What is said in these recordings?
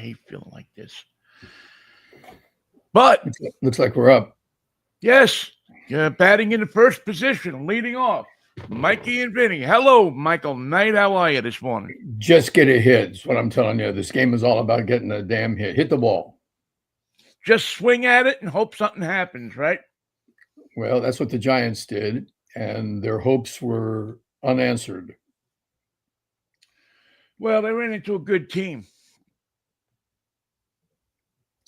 hate feeling like this. But looks like we're up. Yes, batting in the first position, leading off, Mikey and Vinnie. Hello, Michael Knight. How are you this morning? Just get a hit. Is what I'm telling you. This game is all about getting a damn hit. Hit the ball. Just swing at it and hope something happens, right? Well, that's what the Giants did, and their hopes were unanswered. Well, they ran into a good team.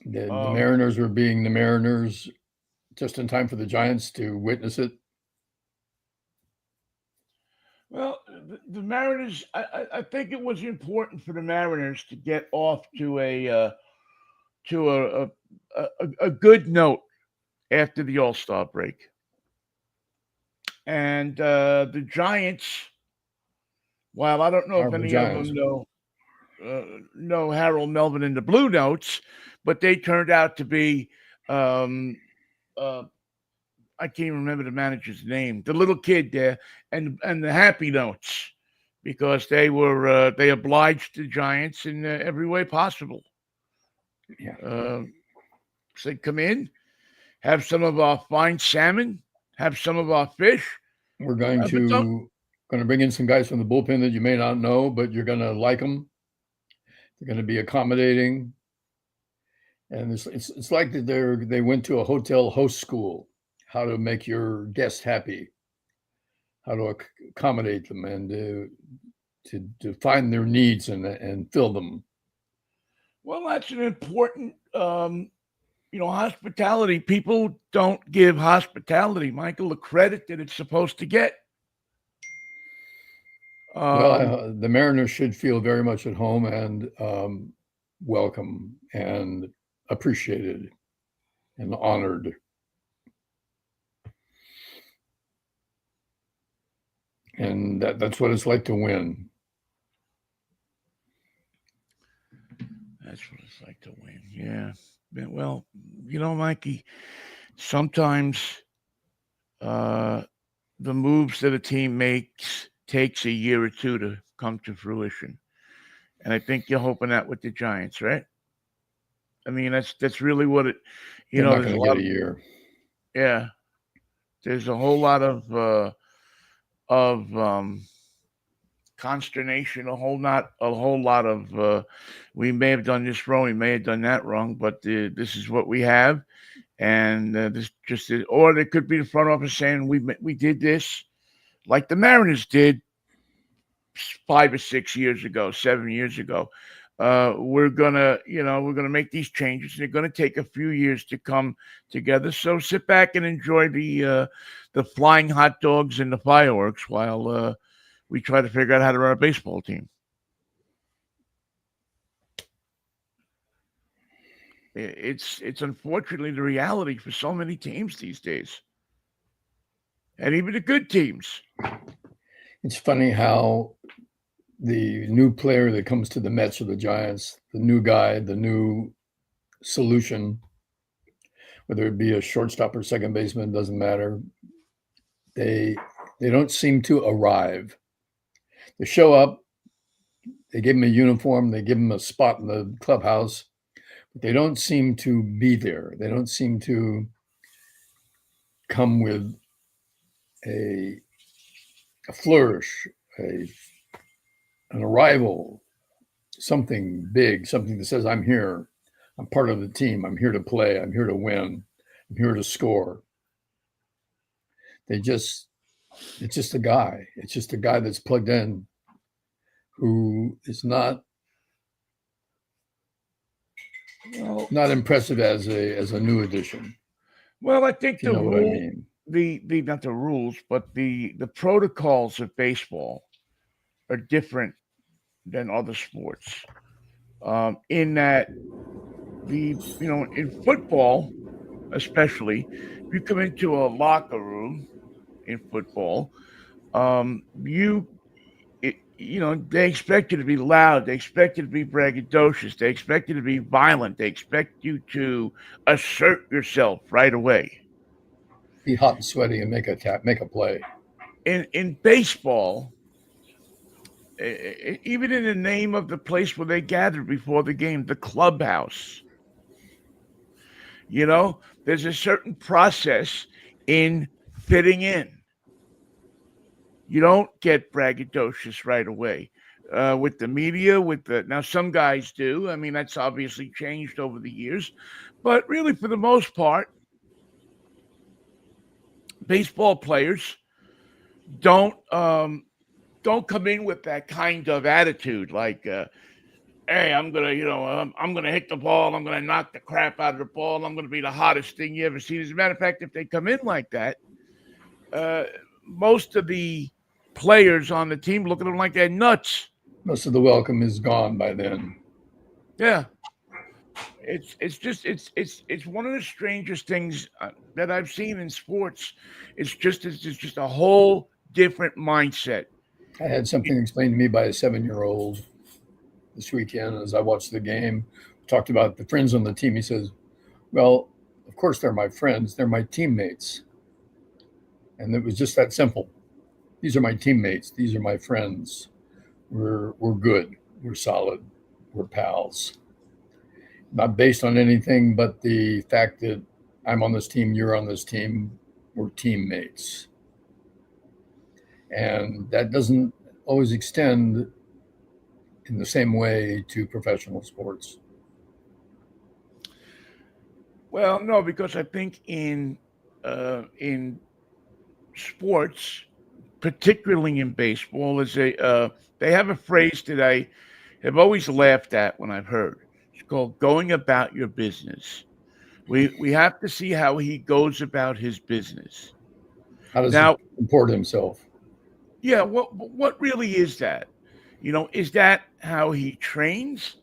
The Mariners were being the Mariners just in time for the Giants to witness it. Well, the Mariners, I think it was important for the Mariners to get off to a good note after the All-Star break. And the Giants, while I don't know if any of them know Harold Melvin and the Blue Notes, but they turned out to be I can't even remember the manager's name, the little kid there, and the Happy Notes, because they were they obliged the Giants in every way possible. Yeah. So they come in, have some of our fine salmon, have some of our fish. We're going to bring in some guys from the bullpen that you may not know, but you're going to like them. They're going to be accommodating, and it's like they went to a hotel host school, how to make your guests happy, how to accommodate them, and to find their needs and fill them. Well, that's an important, hospitality. People don't give hospitality, Michael, the credit that it's supposed to get. The Mariners should feel very much at home and welcome and appreciated and honored. And that's what it's like to win. That's what it's like to win. Yeah. Well, Mikey, sometimes the moves that a team makes takes a year or two to come to fruition. And I think you're hoping that with the Giants, right? I mean, that's really what it, They're not going to get a year. Yeah. There's a whole lot of consternation, a whole lot of we may have done this wrong, we may have done that wrong, but this is what we have, and this just is, or there could be the front office saying we did this like the Mariners did 5 or 6 years ago, 7 years ago. We're gonna make these changes. They're gonna take a few years to come together. So sit back and enjoy the flying hot dogs and the fireworks while we try to figure out how to run a baseball team. It's unfortunately the reality for so many teams these days, and even the good teams. It's funny how the new player that comes to the Mets or the Giants, the new guy, the new solution, whether it be a shortstop or second baseman, doesn't matter. They don't seem to arrive. They show up, they give them a uniform, they give them a spot in the clubhouse, but they don't seem to be there. They don't seem to come with a flourish, an arrival, something big, something that says, I'm here, I'm part of the team, I'm here to play, I'm here to win, I'm here to score. It's just a guy. It's just a guy that's plugged in who is not impressive as a new addition. Well, I think the rule, I mean. the not the rules, but the protocols of baseball are different than other sports. In that in football, especially, if you come into a locker room in football, they expect you to be loud. They expect you to be braggadocious. They expect you to be violent. They expect you to assert yourself right away. Be hot and sweaty and make a play. In baseball, even in the name of the place where they gathered before the game, the clubhouse. There's a certain process in fitting in. You don't get braggadocious right away. With the media, now some guys do. I mean, that's obviously changed over the years, but really, for the most part, baseball players don't don't come in with that kind of attitude, like, hey, I'm gonna hit the ball, I'm gonna knock the crap out of the ball, I'm gonna be the hottest thing you ever seen. As a matter of fact, if they come in like that, most of the players on the team look at them like they're nuts. Most of the welcome is gone by then. Yeah, it's one of the strangest things that I've seen in sports. It's just a whole different mindset. I had something explained to me by a 7-year-old this weekend as I watched the game. Talked about the friends on the team. He says, well, of course they're my friends. They're my teammates. And it was just that simple. These are my teammates. These are my friends. We're good. We're solid. We're pals. Not based on anything but the fact that I'm on this team, you're on this team. We're teammates. And that doesn't always extend in the same way to professional sports. Well, no, because I think in sports, particularly in baseball, they have a phrase that I have always laughed at when I've heard. It's called "going about your business." We have to see how he goes about his business. How does Now, he comport himself? yeah, what really is that? Is that how he trains?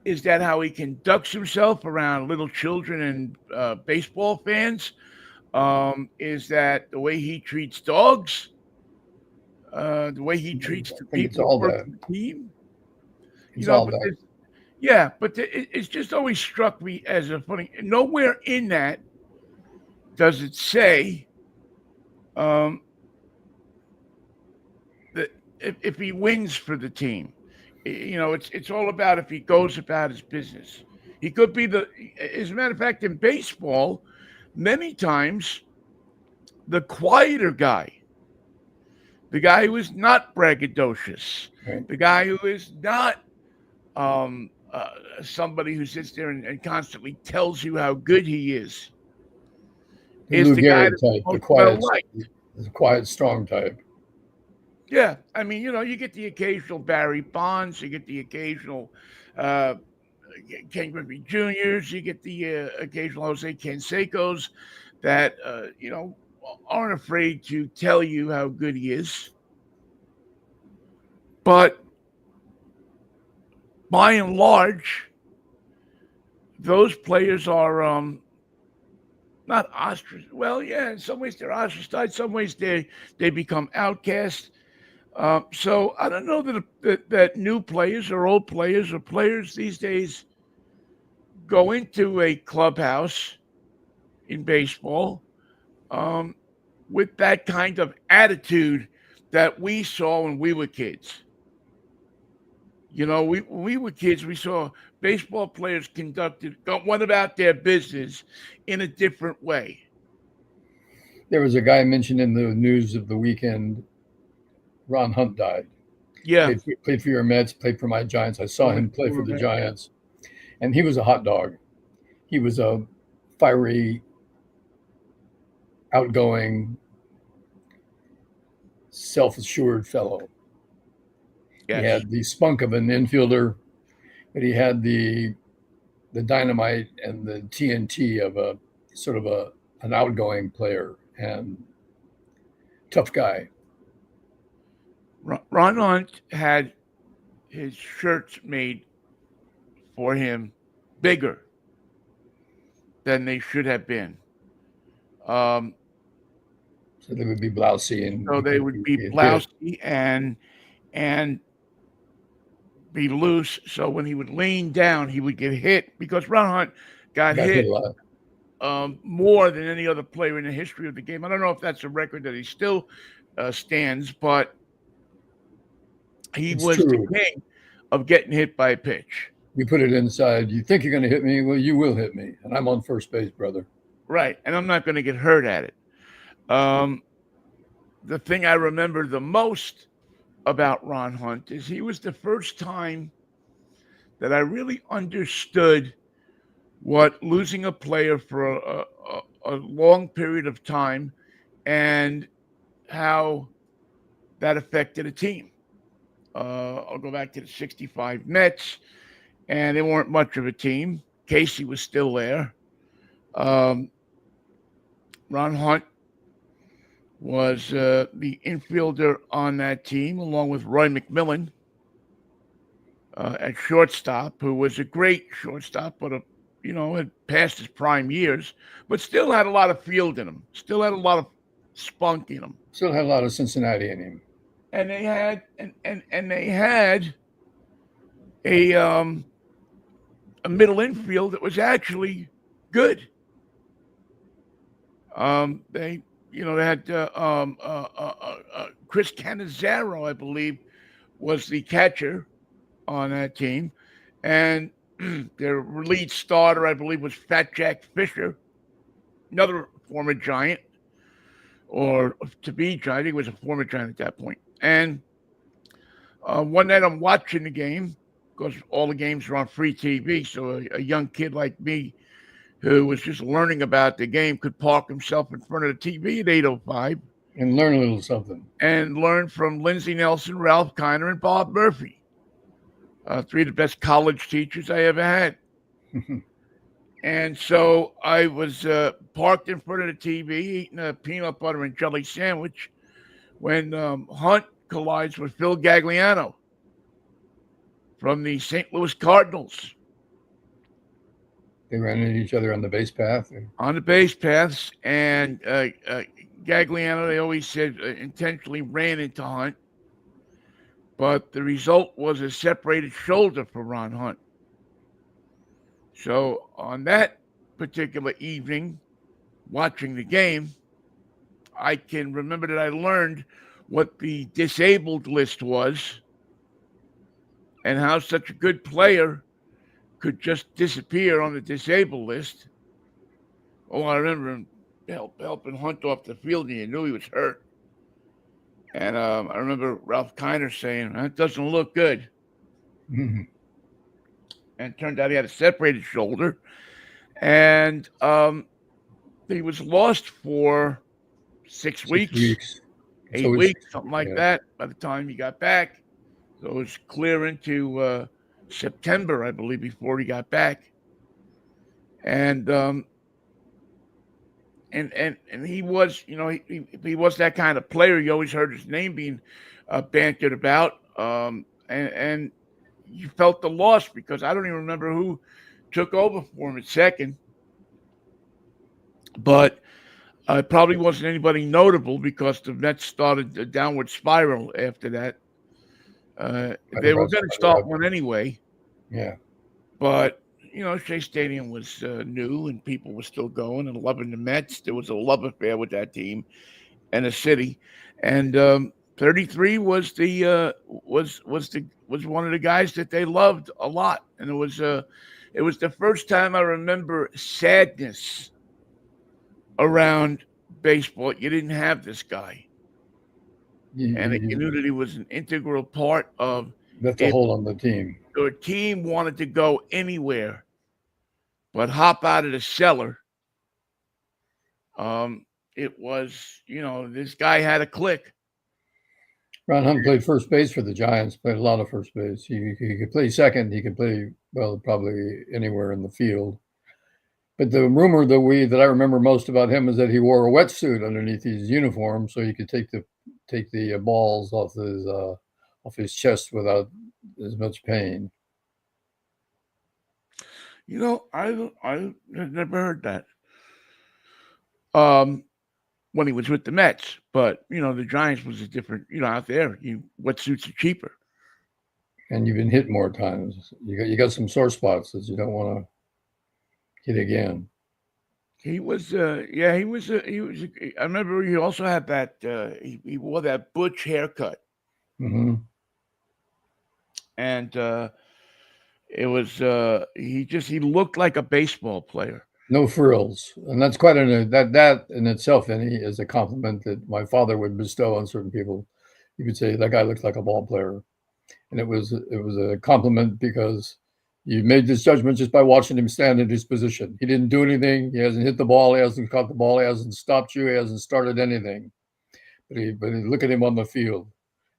Is that how he conducts himself around little children and baseball fans? Is that the way he treats dogs? The way he treats I the think it's people all who work that. on the team? It's all But that. yeah, but it's just always struck me as a funny. Nowhere in that does it say um, that if he wins for the team. It's all about if he goes about his business. He could be as a matter of fact, in baseball, many times the quieter guy, the guy who is not braggadocious, Right? the guy who is not somebody who sits there and constantly tells you how good he The is Lou the guy Gehrig that's type, most well liked. the quiet, strong type. Yeah, I mean, you get the occasional Barry Bonds, you get the occasional uh, Ken Griffey Juniors, you get the occasional Jose Canseco's that aren't afraid to tell you how good he is. But by and large, those players are not ostracized. Well, yeah, in some ways they're ostracized. Some ways they become outcasts. So I don't know that new players or old players or players these days go into a clubhouse in baseball um, with that kind of attitude that we saw when we were kids. When we were kids, we saw baseball players went about their business in a different way. There was a guy mentioned in the news of the weekend. Ron Hunt died. Yeah. Played for your Mets, played for my Giants. I saw him play for the Yeah. Giants, and he was a hot dog. He was a fiery, outgoing, self-assured fellow. He Yes. had the spunk of an infielder, but he had the dynamite and the TNT of a sort of an outgoing player and tough guy. Ron Hunt had his shirts made for him bigger than they should have been. So they would be blousy and So they would be blousy and be loose. So when he would lean down, he would get hit because Ron Hunt got hit a lot. more than any other player in the history of the game. I don't know if that's a record that he still stands, but He It's was the true. king of getting hit by a pitch. You put it inside. You think you're going to hit me? Well, you will hit me, and I'm on first base, brother. Right. And I'm not going to get hurt at it. Um, the thing I remember the most about Ron Hunt is he was the first time that I really understood what losing a player for a long period of time and how that affected a team. I'll go back to the 65 Mets, and they weren't much of a team. Casey was still there. Um, Ron Hunt was the infielder on that team, along with Roy McMillan at shortstop, who was a great shortstop, but had passed his prime years, but still had a lot of field in him. Still had a lot of spunk in him. Still had a lot of Cincinnati in him. And they had they had a middle infield that was actually good. They had Chris Cannizzaro, I believe, was the catcher on that team, and their lead starter, I believe, was Fat Jack Fisher, another former Giant, or to be Giant. I think he was a former Giant at that point. And one night I'm watching the game because all the games are on free TV, so a young kid like me who was just learning about the game could park himself in front of the TV at 8:05 and learn a little something. And learn from Lindsey Nelson, Ralph Kiner, and Bob Murphy. Three of the best college teachers I ever had. And so I was parked in front of the TV eating a peanut butter and jelly sandwich when Hunt collides with Phil Gagliano from the St. Louis Cardinals. They ran into each other on the base path. On the base paths, and Gagliano, they always said, intentionally ran into Hunt. But the result was a separated shoulder for Ron Hunt. So on that particular evening, watching the game, I can remember that I learned what the disabled list was and how such a good player could just disappear on the disabled list. Oh, I remember him helping Hunt off the field, and you knew he was hurt. And I remember Ralph Kiner saying, that doesn't look good. Mm-hmm. And it turned out he had a separated shoulder. And he was lost for 6 weeks. 8 weeks, something like that, by the time he got back. So it was clear into September, I believe, before he got back. And he was, he was that kind of player. You always heard his name being bantered about, and you felt the loss because I don't even remember who took over for him at second, but it probably wasn't anybody notable because the Mets started a downward spiral after that. They were going to start one anyway. Yeah, but Shea Stadium was new and people were still going and loving the Mets. There was a love affair with that team and the city. And 33 was was one of the guys that they loved a lot. And it was the first time I remember sadness around baseball. You didn't have this guy. And you knew that he was an integral part of that's a hold on the team. A team wanted to go anywhere but hop out of the cellar. It was, this guy had a click. Ron Hunt played first base for the Giants, played a lot of first base. He could play second. He could play, well, probably anywhere in the field. But the rumor that I remember most about him is that he wore a wetsuit underneath his uniform so he could take the balls off his chest without as much pain. I never heard that. When he was with the Mets, but the Giants was a different. Out there, wetsuits are cheaper. And you've been hit more times. You got some sore spots that you don't want to hit again. He was, he was. I remember he also had that. He wore that butch haircut. Mm-hmm. and he looked like a baseball player. No frills, and that's quite that in itself, and is a compliment that my father would bestow on certain people. You could say that guy looks like a ball player, and it was a compliment because you made this judgment just by watching him stand in his position. He didn't do anything. He hasn't hit the ball. He hasn't caught the ball. He hasn't stopped you. He hasn't started anything. But look at him on the field.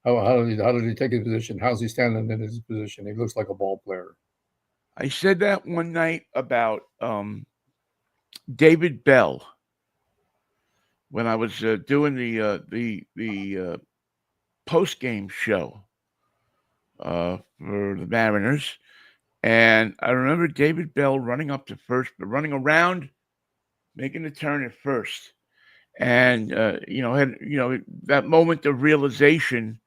How did he take his position? How's he standing in his position? He looks like a ball player. I said that one night about David Bell when I was doing the post game show for the Mariners, and I remember David Bell running up to first, but running around, making the turn at first, and had that moment of realization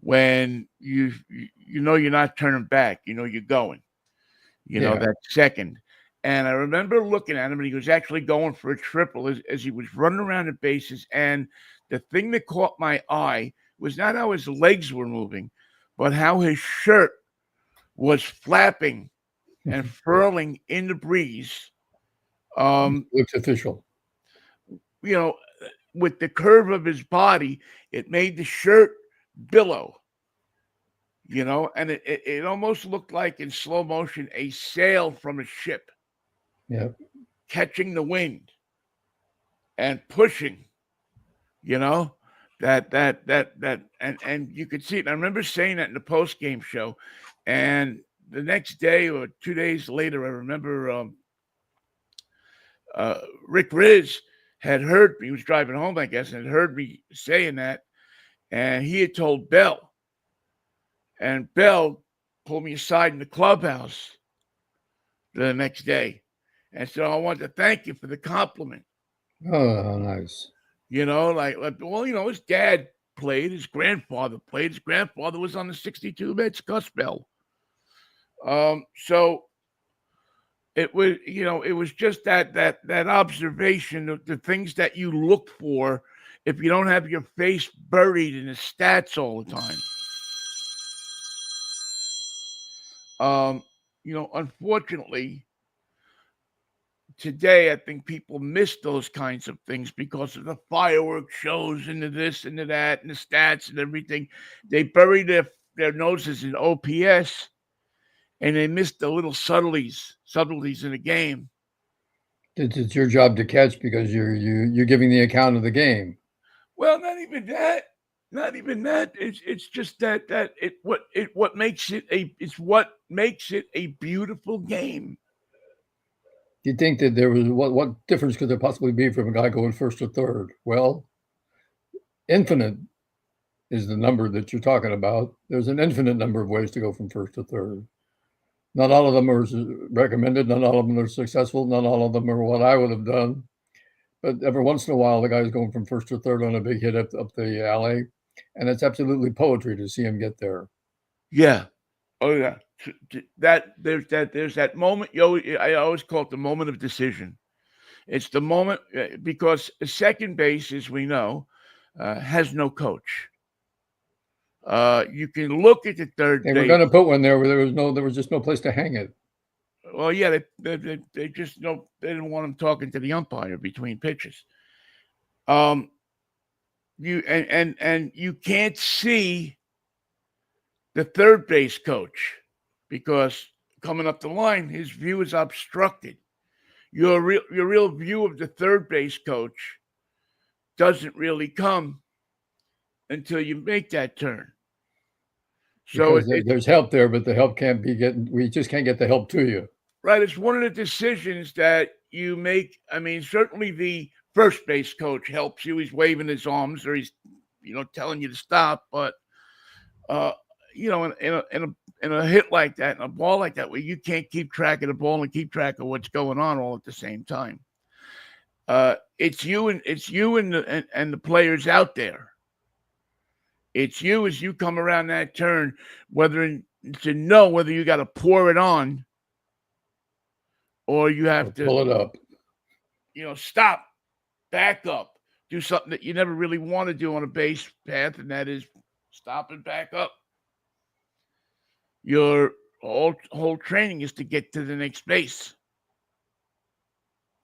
when you know you're not turning back, you're going, Yeah, that second. And I remember looking at him, and he was actually going for a triple as he was running around the bases. And the thing that caught my eye was not how his legs were moving, but how his shirt was flapping and furling in the breeze. looks official. You know, with the curve of his body, it made the shirt billow. And it almost looked like in slow motion a sail from a ship Yeah, catching the wind and pushing, you know, that and you could see it. And I remember saying that in the post game show, and the next day or 2 days later, I remember Rick Riz had heard me. He was driving home, I guess, and had heard me saying that, and he had told Bell, and Bell pulled me aside in the clubhouse the next day, and said, "I want to thank you for the compliment." oh, nice. His dad played, his grandfather played, his grandfather was on the 62 Mets, Gus Bell. So it was just that observation of the things that you look for if you don't have your face buried in the stats all the time. Unfortunately, today I think people miss those kinds of things because of the fireworks shows and the this and the that and the stats and everything. They bury their noses in OPS and they miss the little subtleties in the game. It's your job to catch because you're giving the account of the game. Well, not even that. Not even that. It's just that what makes it a beautiful game. You think that there was what difference could there possibly be from a guy going first to third? Well, infinite is the number that you're talking about. There's an infinite number of ways to go from first to third. Not all of them are recommended. Not all of them are successful. Not all of them are what I would have done. But every once in a while, the guy's going from first to third on a big hit up the alley, and it's absolutely poetry to see him get there. Yeah. Oh yeah. There's that moment. I always call it the moment of decision. It's the moment because second base, as we know, has no coach. You can look at the third They were base. going to put one there where there was just no place to hang it. Well, yeah, they just they didn't want him talking to the umpire between pitches. And you can't see the third base coach because coming up the line, his view is obstructed. Your real view of the third base coach doesn't really come until you make that turn. So Because there's help there, but the help can't be getting. We just can't get the help to you. right, it's one of the decisions that you make. I mean, certainly the first base coach helps you. He's waving his arms or he's, telling you to stop. But in a hit like that, in a ball like that, where you can't keep track of the ball and keep track of what's going on all at the same time, it's you and the players out there. It's you as you come around that turn, to know whether you got to pour it on or you have to pull it up. Stop, back up, do something that you never really want to do on a base path, and that is stop and back up. Your whole training is to get to the next base.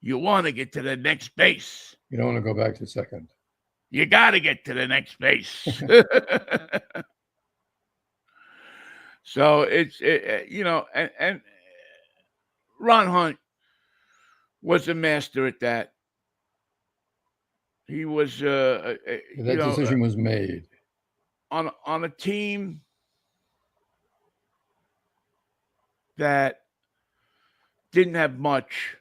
You want to get to the next base. You don't want to go back to second. You got to get to the next base. So and Ron Hunt was a master at that. He was, That decision was made on a team that didn't have much,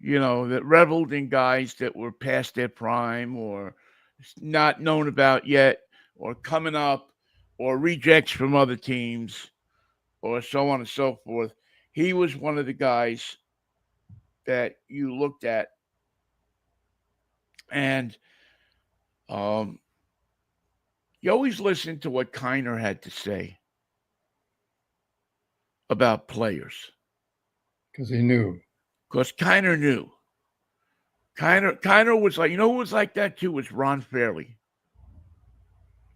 that reveled in guys that were past their prime or not known about yet or coming up or rejects from other teams or so on and so forth. He was one of the guys that you looked at and you always listened to what Kiner had to say about players. because he knew. Because Kiner knew. Kiner was like, who was like that too was Ron Fairley.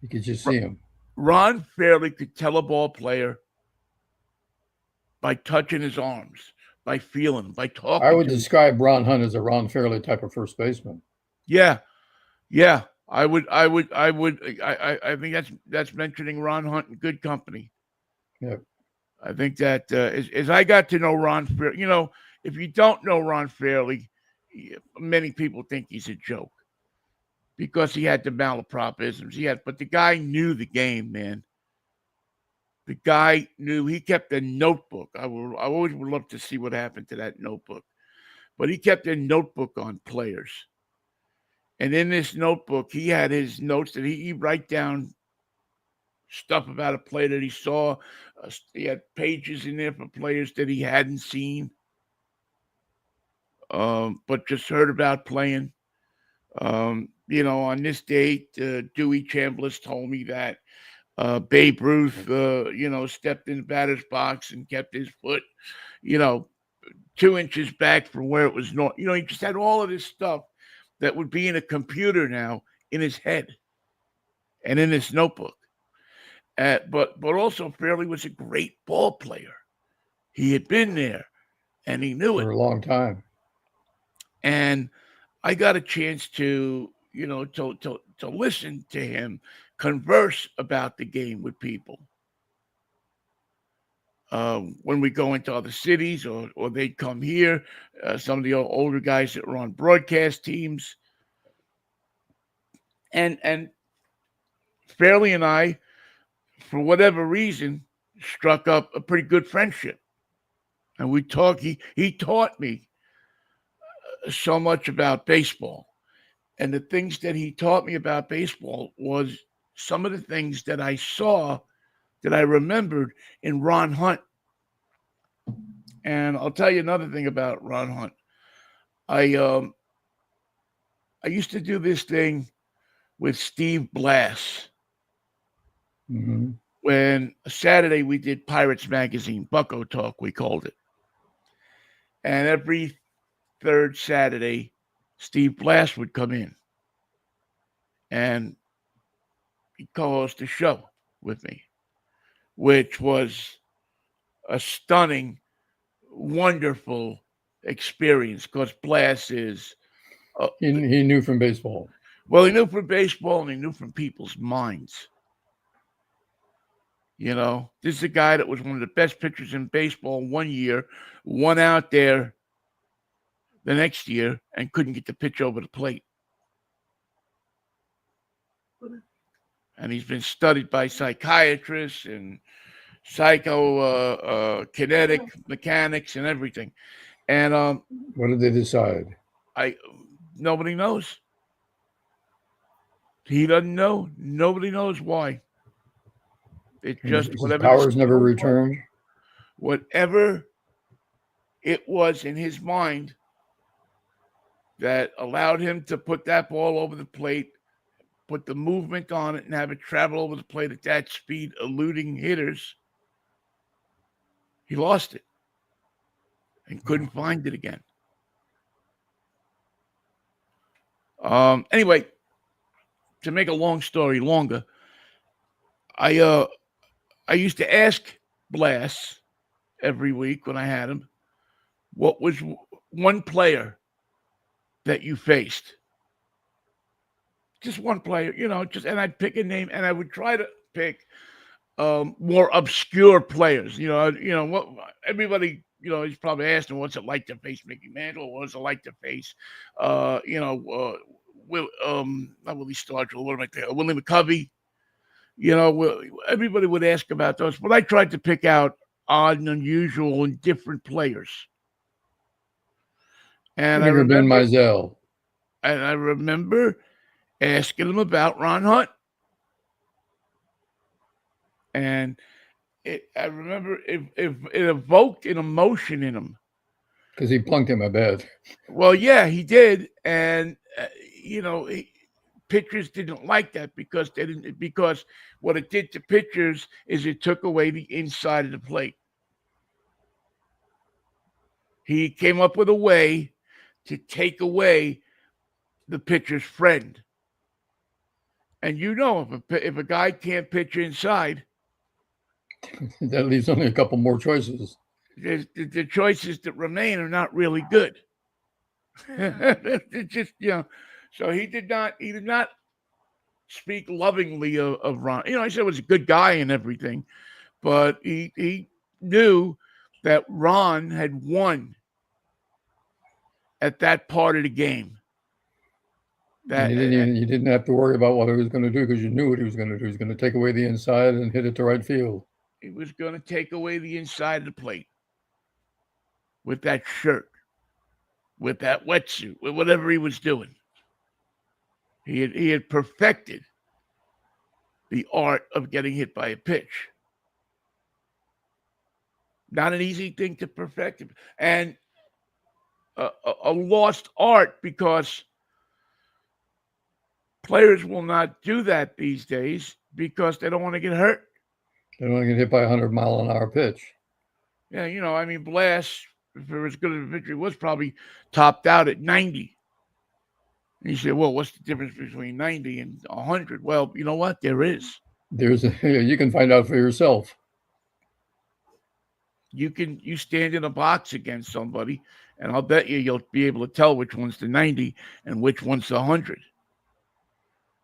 You could just see him. Ron Fairley could tell a ball player by touching his arms, by feeling, by talking. I would describe Ron Hunt as a Ron Fairley type of first baseman. Yeah. I think that's mentioning Ron Hunt in good company. Yeah. I think that as I got to know Ron Fairley, if you don't know Ron Fairley, many people think he's a joke because he had the malapropisms. But the guy knew the game, man. The guy knew. He kept a notebook. I always would love to see what happened to that notebook. But he kept a notebook on players. And in this notebook, he had his notes that he'd write down stuff about a player that he saw. He had pages in there for players that he hadn't seen, but just heard about playing. On this date, Dewey Chambliss told me that Babe Ruth, stepped in the batter's box and kept his foot, 2 inches back from where it was normal. He just had all of this stuff that would be in a computer now in his head and in his notebook. But also Fairley was a great ball player. He had been there and he knew it for a long time. And I got a chance to, to listen to him converse about the game with people. When we go into other cities or they'd come here, some of the older guys that were on broadcast teams. And Fairley and I, for whatever reason, struck up a pretty good friendship. And we talked, he taught me so much about baseball. And the things that he taught me about baseball was some of the things that I saw that I remembered in Ron Hunt. And I'll tell you another thing about Ron Hunt. I used to do this thing with Steve Blass. Mm-hmm. When Saturday we did Pirates Magazine, Bucko Talk, we called it. And every third Saturday, Steve Blass would come in and he'd co-host a show with me, which was a stunning, wonderful experience because Blass is... he knew from baseball. Well, he knew from baseball and he knew from people's minds. This is a guy that was one of the best pitchers in baseball one year, won out there the next year, and couldn't get the pitch over the plate. And he's been studied by psychiatrists and kinetic mechanics and everything. And what did they decide? Nobody knows. He doesn't know. Nobody knows why. It just his whatever powers never returned. Whatever it was in his mind that allowed him to put that ball over the plate, put the movement on it, and have it travel over the plate at that speed, eluding hitters, he lost it and couldn't find it again. Anyway, to make a long story longer, I used to ask Blass every week when I had him, what was one player that you faced? Just one player, and I'd pick a name and I would try to pick more obscure players. What everybody, he's probably asking what's it like to face Mickey Mantle, what's it like to face, Will, not Willie Stargell, what am I thinking? Willie McCovey. Everybody would ask about those, but I tried to pick out odd and unusual and different players. And I Never been remember, Mizell. and I remember asking him about Ron Hunt, and I remember it evoked an emotion in him. Because he plunked him, I bet. Well, yeah, he did, and pitchers didn't like that because what it did to pitchers is it took away the inside of the plate. He came up with a way to take away the pitcher's friend. And if a guy can't pitch inside, that leaves only a couple more choices. The choices that remain are not really good. It's just so he did not speak lovingly of Ron. I said he was a good guy and everything, but he knew that Ron had won at that part of the game. That you didn't have to worry about what he was going to do because you knew what he was going to do. He was going to take away the inside and hit it to right field. He was going to take away the inside of the plate with that shirt, with that wetsuit, with whatever he was doing. He had perfected the art of getting hit by a pitch. Not an easy thing to perfect, and a lost art because players will not do that these days because they don't want to get hurt. They don't want to get hit by a 100-mile-an-hour pitch. Yeah, Blass, for as good as a pitcher, was probably topped out at 90. And you say, well, what's the difference between 90 and 100? Well, you know what? There is. You can find out for yourself. You stand in a box against somebody, and I'll bet you'll be able to tell which one's the 90 and which one's the 100.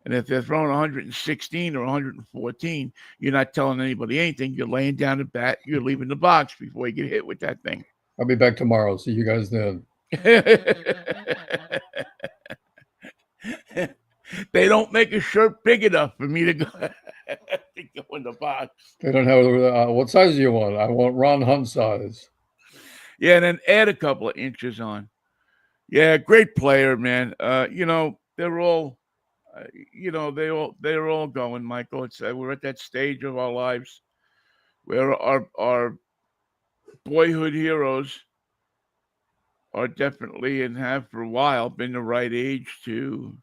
And if they're throwing 116 or 114, you're not telling anybody anything. You're laying down the bat. You're leaving the box before you get hit with that thing. I'll be back tomorrow. See you guys then. They don't make a shirt big enough for me to go in the box. They don't have what size do you want? I want Ron Hunt size. Yeah, and then add a couple of inches on. Yeah, great player, man. They're all, they're all going, Michael. We're at that stage of our lives where our boyhood heroes are definitely and have for a while been the right age to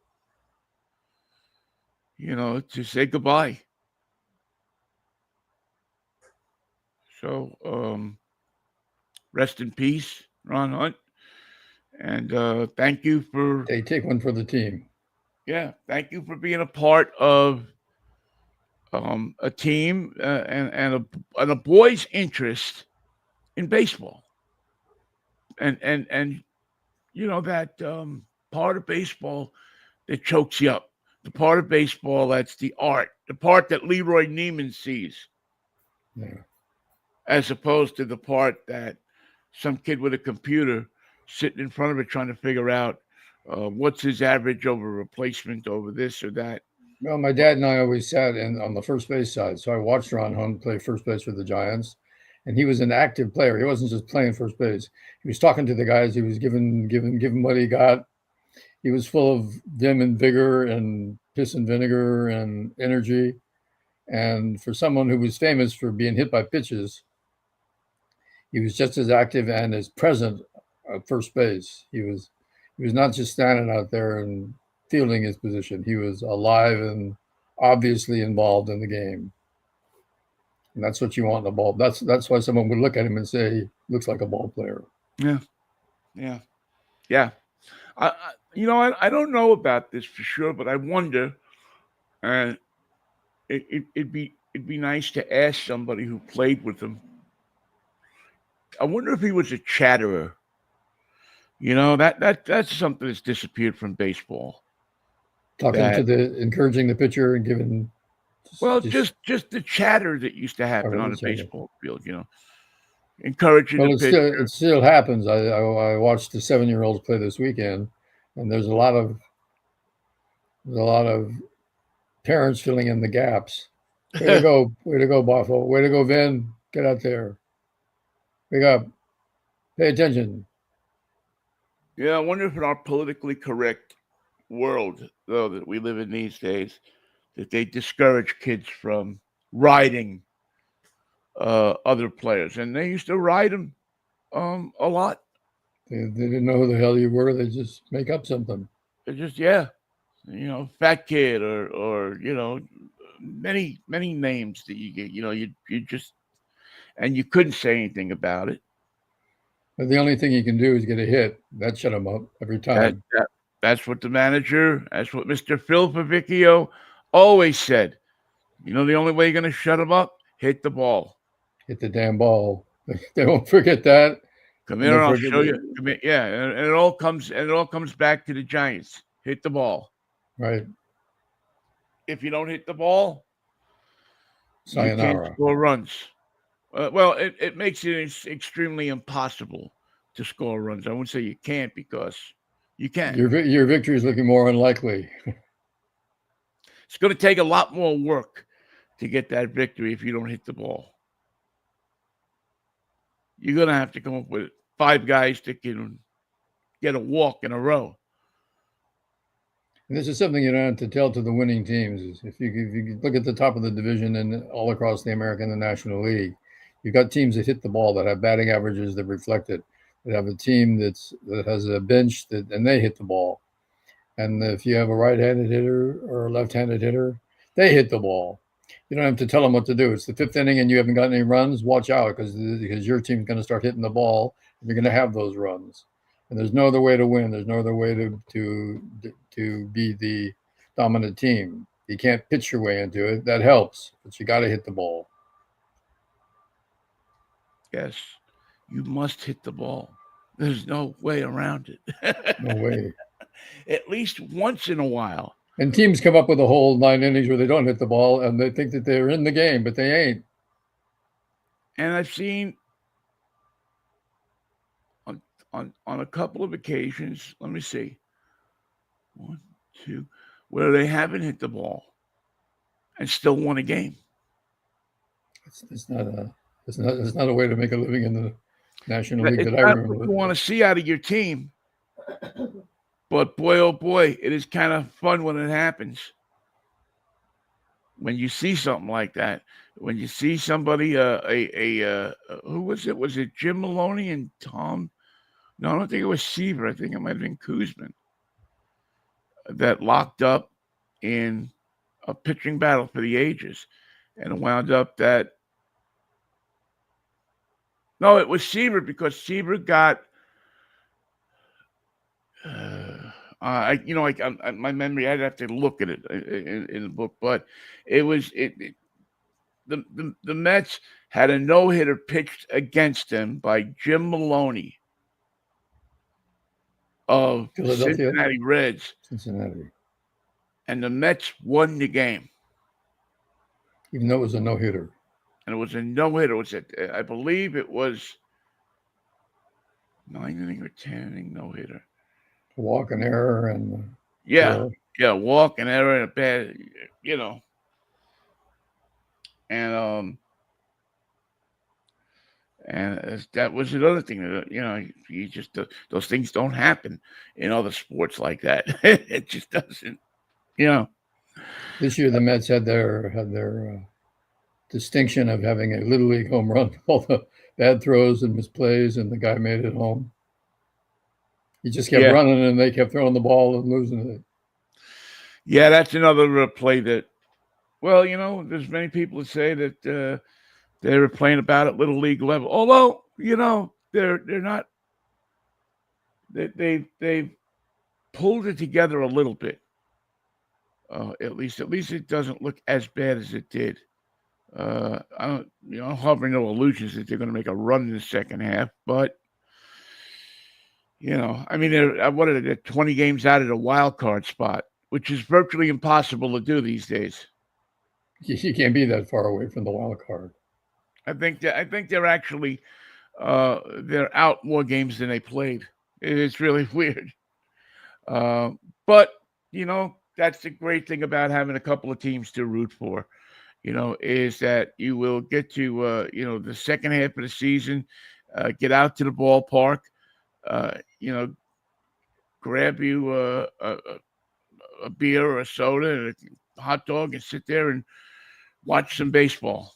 say goodbye. So rest in peace, Ron Hunt. And thank you for they take one for the team. Yeah, thank you for being a part of a team and a boy's interest in baseball. And that part of baseball that chokes you up, the part of baseball that's the art, the part that Leroy Neiman sees, as opposed to the part that some kid with a computer sitting in front of it trying to figure out what's his average over replacement over this or that. Well, my dad and I always sat on the first base side, so I watched Ron Hunt play first base for the Giants, and he was an active player. He wasn't just playing first base. He was talking to the guys. He was giving what he got. He was full of vim and vigor and piss and vinegar and energy. And for someone who was famous for being hit by pitches, he was just as active and as present at first base. He was not just standing out there and fielding his position. He was alive and obviously involved in the game. And that's what you want in a ball. That's why someone would look at him and say, looks like a ball player. Yeah. I don't know about this for sure, but I wonder. It'd be nice to ask somebody who played with him I wonder if he was a chatterer. That's something that's disappeared from baseball. Talking to That encouraging the pitcher and giving well, just just the chatter that used to happen on already the said it. baseball field. Encouraging the Well, pitcher. it still happens. I watched the 7-year-olds play this weekend, and there's a lot of parents filling in the gaps. Way to go, Boffo. Way to go, Vin. Get out there. Wake up. Pay attention. Yeah, I wonder if in our politically correct world, though, that we live in these days, that they discourage kids from riding other players, and they used to ride them a lot. They didn't know who the hell you were. They just make up something. They just fat kid or many names that you get. You just and you couldn't say anything about it. But the only thing you can do is get a hit. That shut them up every That, time. that that's what the manager, that's what Mr. Phil Favicchio always said. The only way you're going to shut him up, hit the ball. Hit the damn ball. They won't forget that. Come And here they'll and I'll forget show you. Come here. Yeah, and it all comes back to the Giants. Hit the ball. right. If you don't hit the ball, you can't Sayonara. score runs. Well, it makes it extremely impossible to score runs. I wouldn't say you can't because you can. Your victory is looking more unlikely. It's going to take a lot more work to get that victory if you don't hit the ball. You're going to have to come up with 5 guys that can get a walk in a row. And this is something you don't have to tell to the winning teams. If you look at the top of the division and all across the American and National League, you've got teams that hit the ball that have batting averages that reflect it. That have a team that has a bench and they hit the ball. And if you have a right-handed hitter or a left-handed hitter, they hit the ball. You don't have to tell them what to do. It's the 5th inning and you haven't got any runs. Watch out because your team's going to start hitting the ball and you're going to have those runs. And there's no other way to win. There's no other way to be the dominant team. You can't pitch your way into it. That helps, but you got to hit the ball. Yes, you must hit the ball. There's no way around it. No way. At least once in a while. And teams come up with a whole 9 innings where they don't hit the ball and they think that they're in the game, but they ain't. And I've seen on a couple of occasions, let me see, 1, 2, where they haven't hit the ball and still won a game. It's not a way to make a living in the National League It's that I not remember. what you want to see out of your team. But boy, oh boy, it is kind of fun when it happens. When you see something like that, when you see somebody, who was it? Was it Jim Maloney and Tom? No, I don't think it was Seaver. I think it might have been Kuzman that locked up in a pitching battle for the ages, and it wound up that. No, it was Seaver because Seaver got. My memory. I'd have to look at it in the book, but it was the Mets had a no-hitter pitched against them by Jim Maloney of Philadelphia, Cincinnati Reds, Cincinnati, and the Mets won the game. even though it was a no-hitter. And it was a no-hitter. I believe it was 9 inning or 10 inning no-hitter. A walk, an error, and Yeah, walk, an error, and a bad, and that was another thing that you just those things don't happen in other sports like that. It just doesn't. This year the Mets had their distinction of having a little league home run, all the bad throws and misplays, and the guy made it home. He just kept running, and they kept throwing the ball and losing it. Yeah, that's another play that. Well, there's many people that say that they were playing about at little league level. Although, they're not. They've pulled it together a little bit. At least it doesn't look as bad as it did. I don't, I'm harboring no illusions that they're going to make a run in the second half, but I mean, what are they? 20 games out of the wild card spot, which is virtually impossible to do these days. You can't be that far away from the wild card. I think they're actually they're out more games than they played. It's really weird. Uh, but that's the great thing about having a couple of teams to root for. Is that you will get to the second half of the season, get out to the ballpark, uh, you know, grab you a beer or a soda and a hot dog and sit there and watch some baseball.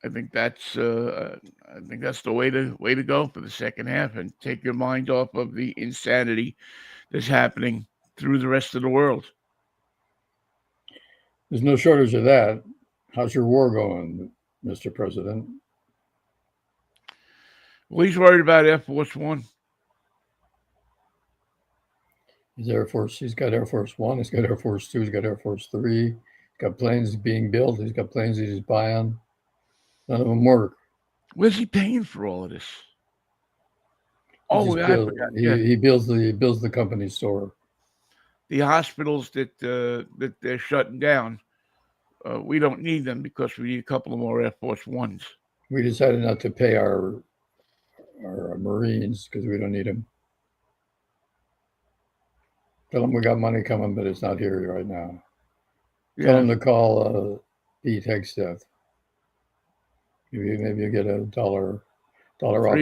I think that's the way to go for the second half and take your mind off of the insanity that's happening through the rest of the world. There's no shortage of that. How's your war going, Mr. President? Well, he's worried about Air Force One. He's Air Force. He's got Air Force One. He's got Air Force Two. He's got Air Force Three. He's got planes being built. He's got planes he's buying. None of them work. Where's he paying for all of this? He Oh, just I build, forgot. he, Yeah, he builds the company store. the hospitals that they're shutting down. We don't need them because we need a couple of more Air Force Ones. We decided not to pay our Marines because we don't need them. Tell them we got money coming, but it's not here right now. Tell them to call Pete Hegstead. Maybe you get a dollar off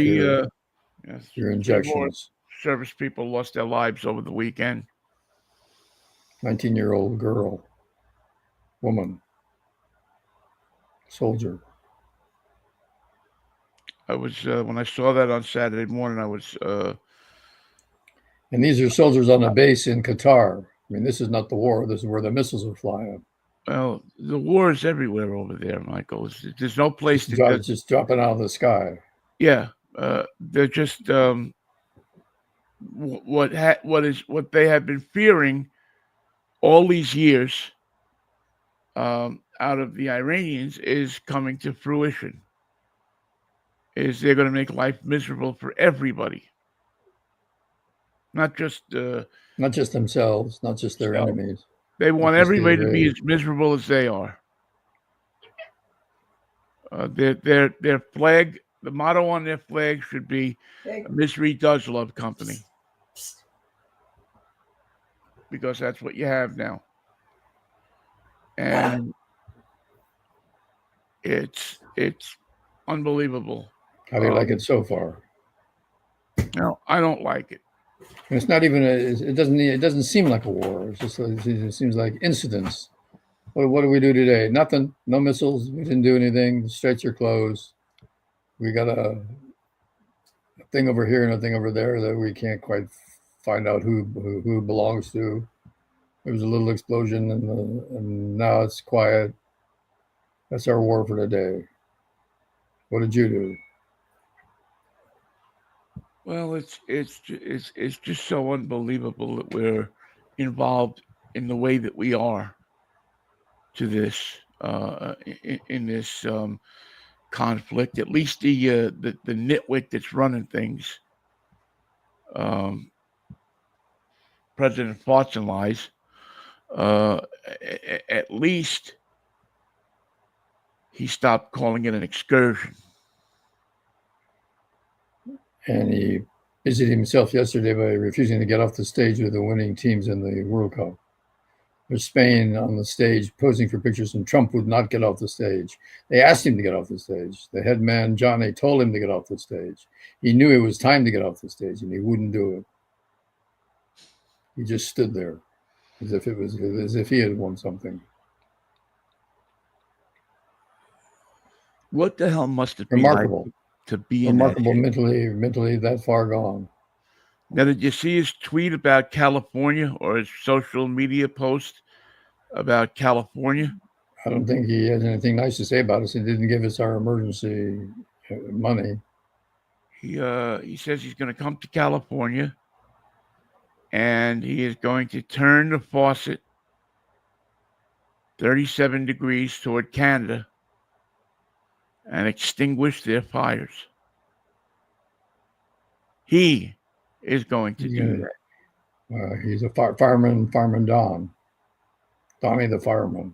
your injections. Service people lost their lives over the weekend. 19-year-old girl, woman, soldier. I was when I saw that on Saturday morning. I was. And these are soldiers on a base in Qatar. I mean, this is not the war. This is where the missiles are flying. Well, the war is everywhere over there, Michael. There's no place just dropping out of the sky. Yeah, they're just what they have been fearing all these years out of the Iranians is coming to fruition. Is they're going to make life miserable for everybody, not just themselves, not just their enemies. They want everybody to be as miserable as they are. Their flag, the motto on their flag should be "Misery Does Love Company," because that's what you have now, and it's unbelievable. How do you like it so far? No, I don't like it. It's not even it doesn't seem like a war. It seems like incidents. What do we do today? Nothing. No missiles. We didn't do anything. The straits are closed. We got a thing over here and a thing over there that we can't quite find out who belongs to. There was a little explosion and now it's quiet. That's our war for today. What did you do? Well, it's just so unbelievable that we're involved in the way that we are to this in this conflict. At least the nitwit that's running things, President Farts and Lies. At least he stopped calling it an excursion. And he busied himself yesterday by refusing to get off the stage with the winning teams in the World Cup. There's Spain on the stage posing for pictures, and Trump would not get off the stage. They asked him to get off the stage. The head man, Johnny, told him to get off the stage. He knew it was time to get off the stage, and he wouldn't do it. He just stood there as if he had won something. What the hell must it be remarkable like to be remarkable mentally that far gone? Now, did you see his tweet about California or his social media post about California? I don't think he has anything nice to say about us. He didn't give us our emergency money. He says he's going to come to California and he is going to turn the faucet 37 degrees toward Canada and extinguish their fires. He is going to do that. He's a fireman, Fireman Don. Donnie the fireman.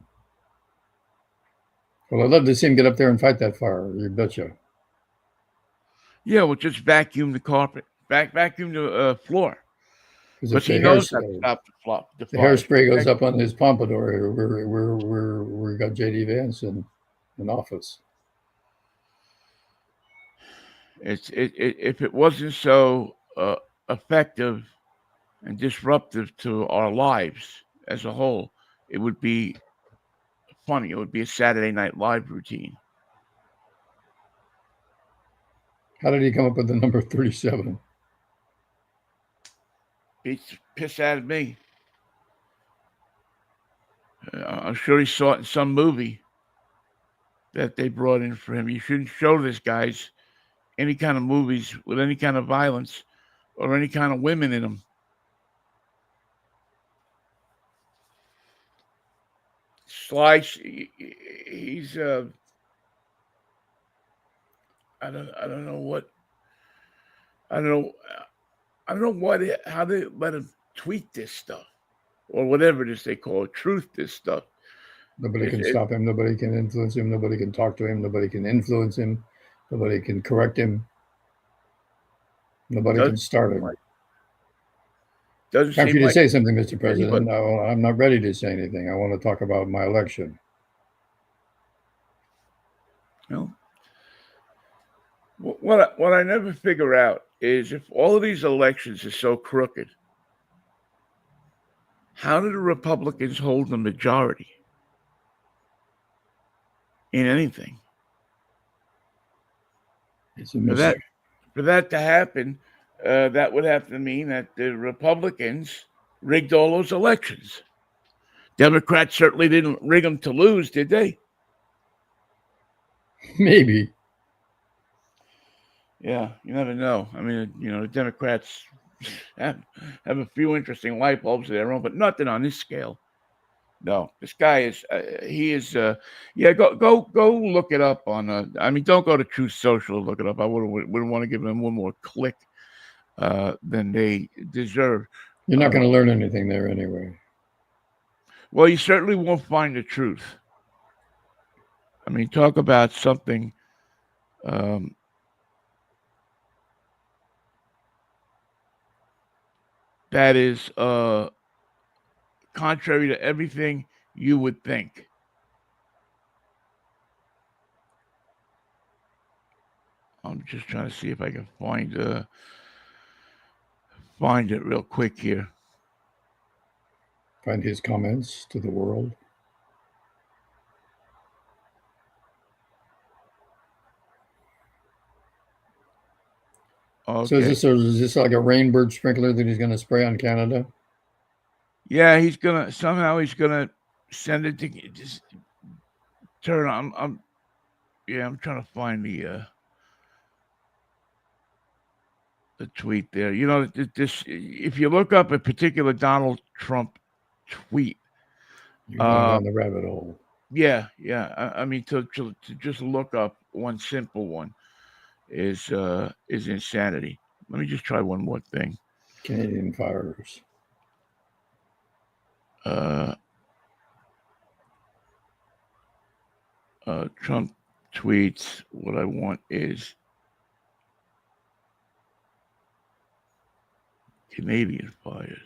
Well, I'd love to see him get up there and fight that fire. You betcha. Yeah, we'll just vacuum the carpet, vacuum the floor, Because because if he knows how to stop the the fire. hairspray goes up on his pompadour, we got JD Vance in office. If it wasn't so effective and disruptive to our lives as a whole, it would be funny. It would be a Saturday Night Live routine. How did he come up with the number 37? Beats piss out of me. I'm sure he saw it in some movie that they brought in for him. You shouldn't show this guy's any kind of movies with any kind of violence or any kind of women in them. Slice, he's I don't know what I don't know I don't know how they let him tweet this stuff or whatever it is they call it, truth this stuff. Nobody can stop him. Nobody can influence him. Nobody can talk to him. Nobody can influence him. Nobody can correct him. Nobody can start him. Doesn't Time for seem you to like say something, Mr. President. anybody. I'm not ready to say anything. I want to talk about my election. No. What I never figure out is if all of these elections are so crooked, how do the Republicans hold the majority in anything? It's a mystery. For that to happen, that would have to mean that the Republicans rigged all those elections. Democrats certainly didn't rig them to lose, did they? Maybe. Yeah, you never know. I mean, the Democrats have a few interesting light bulbs of their own, but nothing on this scale. No, this guy is. He is. Yeah, go look it up on. I mean, don't go to Truth Social to look it up. I wouldn't want to give them one more click than they deserve. You're not going to learn anything there anyway. Well, you certainly won't find the truth. I mean, talk about something. That is contrary to everything you would think. I'm just trying to see if I can find it real quick here. Find his comments to the world. Okay. So is this like a rainbird sprinkler that he's going to spray on Canada? Yeah, he's gonna send it to just turn on. I'm trying to find the tweet there. This if you look up a particular Donald Trump tweet, You're going down the rabbit hole. Yeah. I mean, to just look up one simple one is insanity. Let me just try one more thing. Canadian fires. Trump tweets. What I want is Canadian fires.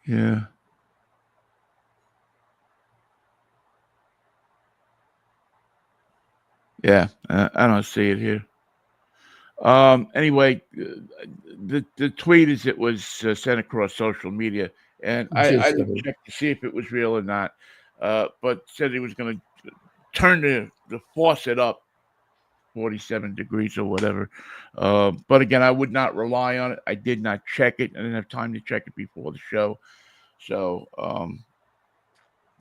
Yeah. Yeah, I don't see it here. Anyway, the tweet is it was sent across social media, and I didn't check to see if it was real or not, but said he was going to turn the faucet up 47 degrees or whatever. But again, I would not rely on it. I did not check it. I didn't have time to check it before the show. So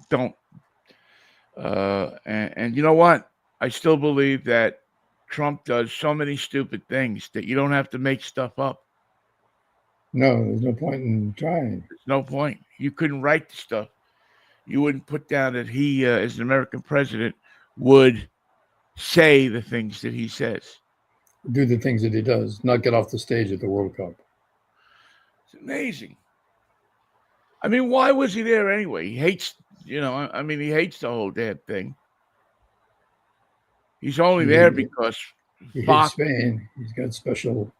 don't. And you know what? I still believe that Trump does so many stupid things that you don't have to make stuff up. No, there's no point in trying. There's no point. You couldn't write the stuff. You wouldn't put down that he, as an American president, would say the things that he says. Do the things that he does, not get off the stage at the World Cup. It's amazing. I mean, why was he there anyway? He hates, I mean, he hates the whole damn thing. He's only there because He hates Fox. Spain. He's got special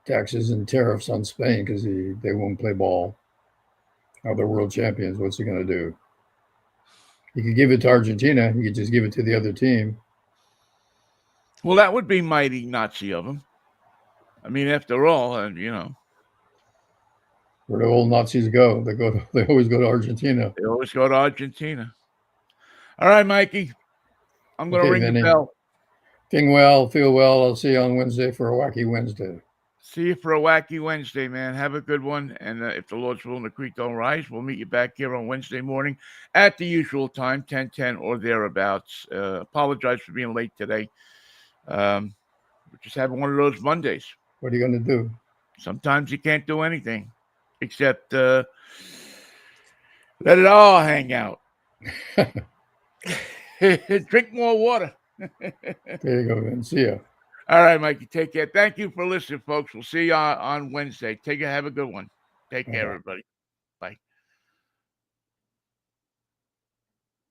taxes and tariffs on Spain because they won't play ball. Now they're world champions. What's he going to do? He could give it to Argentina. He could just give it to the other team. Well, that would be mighty Nazi of him. I mean, after all, Where do old Nazis go? They always go to Argentina. They always go to Argentina. All right, Mikey. I'm going to ring Vinnie. the bell. Feel well. I'll see you on Wednesday for a wacky Wednesday. See you for a wacky Wednesday, man. Have a good one. And if the Lord's willing, the creek don't rise, we'll meet you back here on Wednesday morning at the usual time, 10:10 or thereabouts. Apologize for being late today. We're just having one of those Mondays. What are you going to do? Sometimes you can't do anything except let it all hang out. Drink more water. There you go, man. See ya. All right, Mikey. Take care. Thank you for listening, folks. We'll see you on Wednesday. Have a good one. Take care, everybody.